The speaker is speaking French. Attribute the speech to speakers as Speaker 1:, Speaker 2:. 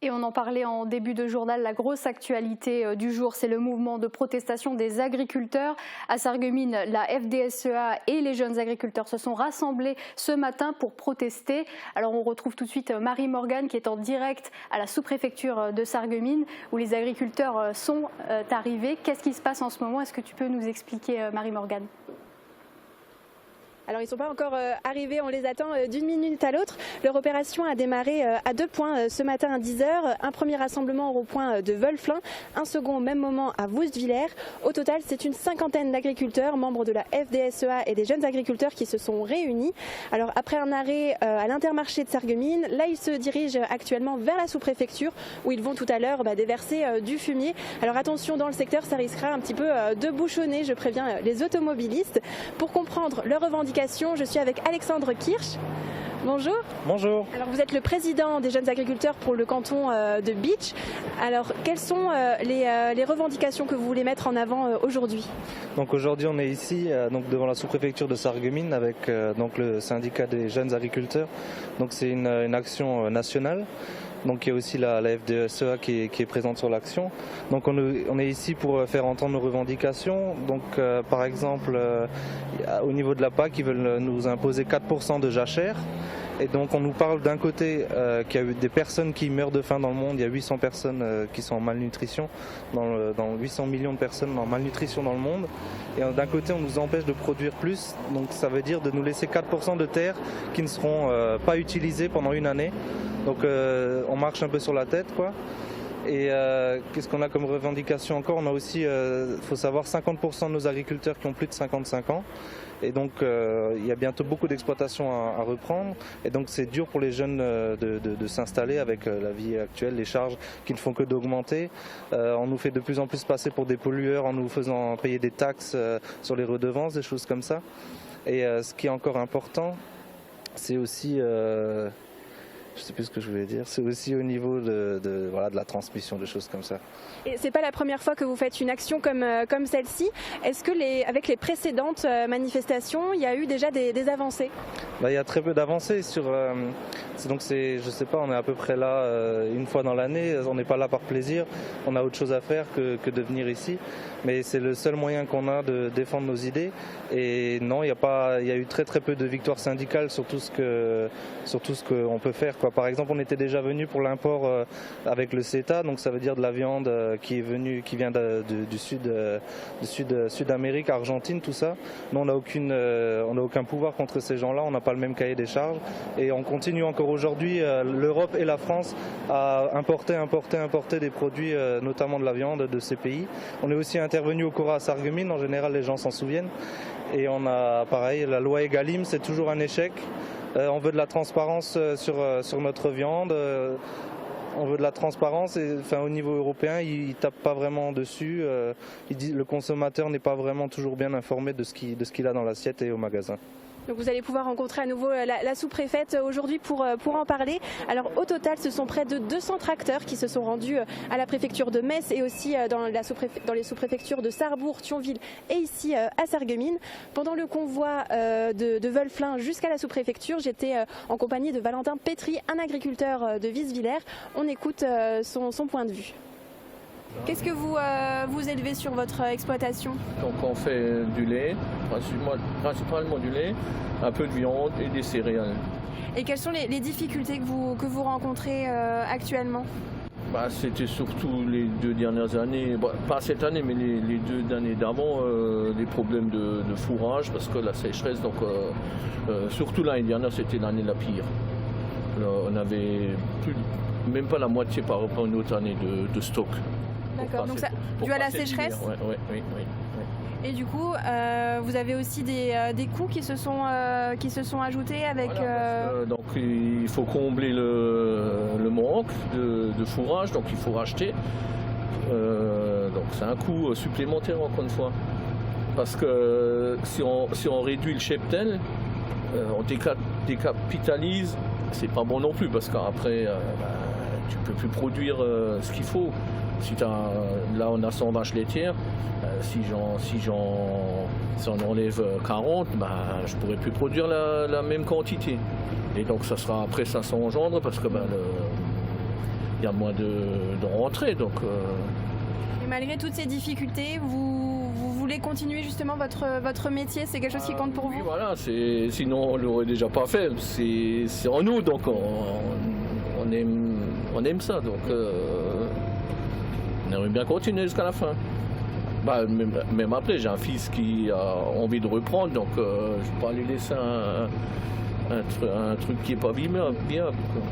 Speaker 1: Et on en parlait en début de journal, la grosse actualité du jour, c'est le mouvement de protestation des agriculteurs. À Sarreguemines, la FDSEA et les jeunes agriculteurs se sont rassemblés ce matin pour protester. Alors on retrouve tout de suite Marie Morgan qui est en direct à la sous-préfecture de Sarreguemines où les agriculteurs sont arrivés. Qu'est-ce qui se passe en ce moment? Est-ce que tu peux nous expliquer, Marie Morgan?
Speaker 2: Alors ils ne sont pas encore arrivés, on les attend d'une minute à l'autre. Leur opération a démarré à 2 points ce matin à 10 h. Un premier rassemblement au rond-point de Volflin, un second au même moment à Woustvillers. Au total, c'est une cinquantaine d'agriculteurs, membres de la FDSEA et des jeunes agriculteurs qui se sont réunis. Alors après un arrêt à l'intermarché de Sarreguemines, là ils se dirigent actuellement vers la sous-préfecture où ils vont tout à l'heure déverser du fumier. Alors attention, dans le secteur, ça risquera un petit peu de bouchonner, je préviens les automobilistes. Pour comprendre leurs revendications, je suis avec Alexandre Kirsch. Bonjour.
Speaker 3: Bonjour.
Speaker 2: Alors vous êtes le président des jeunes agriculteurs pour le canton de Bitche. Alors quelles sont les revendications que vous voulez mettre en avant aujourd'hui?
Speaker 3: Donc aujourd'hui on est ici devant la sous-préfecture de Sarreguemines avec donc le syndicat des jeunes agriculteurs. Donc c'est une action nationale. Donc il y a aussi la FDSEA qui est présente sur l'action. Donc on est ici pour faire entendre nos revendications. Donc par exemple au niveau de la PAC, ils veulent nous imposer 4% de jachère. Et donc on nous parle d'un côté qu'il y a eu des personnes qui meurent de faim dans le monde, il y a 800 personnes qui sont en malnutrition, dans 800 millions de personnes en malnutrition dans le monde. Et d'un côté on nous empêche de produire plus, donc ça veut dire de nous laisser 4% de terres qui ne seront pas utilisées pendant une année. Donc on marche un peu sur la tête quoi. Et qu'est-ce qu'on a comme revendication encore? On a aussi, faut savoir, 50% de nos agriculteurs qui ont plus de 55 ans. Et donc il y a bientôt beaucoup d'exploitations à reprendre. Et donc c'est dur pour les jeunes de s'installer avec la vie actuelle, les charges qui ne font que d'augmenter. On nous fait de plus en plus passer pour des pollueurs en nous faisant payer des taxes sur les redevances, des choses comme ça. Et ce qui est encore important, c'est aussi... je sais plus ce que je voulais dire, c'est aussi au niveau de la transmission, des choses comme ça.
Speaker 2: Et c'est pas la première fois que vous faites une action comme celle-ci. Est-ce que avec les précédentes manifestations, il y a eu déjà des avancées?
Speaker 3: Il y a très peu d'avancées sur. Donc je sais pas, on est à peu près là une fois dans l'année. On n'est pas là par plaisir. On a autre chose à faire que de venir ici. Mais c'est le seul moyen qu'on a de défendre nos idées. Et non, il y a eu très très peu de victoires syndicales sur tout ce qu'on peut faire, quoi. Par exemple, on était déjà venu pour l'import avec le CETA, donc ça veut dire de la viande qui vient du Sud-Amérique, Argentine, tout ça. Nous, on n'a aucun pouvoir contre ces gens-là. On n'a pas le même cahier des charges. Et on continue encore aujourd'hui, l'Europe et la France, à importer des produits, notamment de la viande de ces pays. On est aussi intervenu au Cora à Sarreguemines, en général les gens s'en souviennent. Et on a pareil, la loi Egalim, c'est toujours un échec. On veut de la transparence sur notre viande. On veut de la transparence et au niveau européen, ils ne tapent pas vraiment dessus. Le consommateur n'est pas vraiment toujours bien informé de ce qu'il a dans l'assiette et au magasin.
Speaker 2: Donc vous allez pouvoir rencontrer à nouveau la sous-préfète aujourd'hui pour en parler. Alors au total, ce sont près de 200 tracteurs qui se sont rendus à la préfecture de Metz et aussi dans les sous-préfectures de Sarrebourg, Thionville et ici à Sarreguemines. Pendant le convoi de Volflin jusqu'à la sous-préfecture, j'étais en compagnie de Valentin Pétry, un agriculteur de Woustvillers. On écoute son point de vue. Qu'est-ce que vous élevez sur votre exploitation?
Speaker 4: Donc on fait du lait, principalement du lait, un peu de viande et des céréales.
Speaker 2: Et quelles sont les difficultés que vous rencontrez actuellement?
Speaker 4: C'était surtout les 2 dernières années, pas cette année mais les 2 années d'avant, des problèmes de fourrage parce que la sécheresse, donc surtout l'année dernière c'était l'année la pire. Là, on avait même pas la moitié par rapport à une autre année de stock.
Speaker 2: D'accord, donc ça, dû à la sécheresse?
Speaker 4: Oui.
Speaker 2: Et du coup, vous avez aussi des coûts qui se sont ajoutés avec...
Speaker 4: Voilà, donc il faut combler le manque de fourrage, donc il faut racheter. Donc c'est un coût supplémentaire encore une fois. Parce que si on réduit le cheptel, on décapitalise, c'est pas bon non plus parce qu'après tu peux plus produire ce qu'il faut. Là on a 100 vaches laitières, si on enlève 40, je pourrais plus produire la même quantité. Et donc ça sera après ça s'engendre parce que il y a moins de rentrées. Donc,
Speaker 2: Et malgré toutes ces difficultés, vous voulez continuer justement votre métier? C'est quelque chose qui compte pour
Speaker 4: oui,
Speaker 2: vous?
Speaker 4: voilà, sinon on l'aurait déjà pas fait. C'est en nous, donc on aime ça. Donc on aimerait bien continuer jusqu'à la fin. Bah, même après, j'ai un fils qui a envie de reprendre, donc je ne vais pas lui laisser un truc qui n'est pas viable, quoi.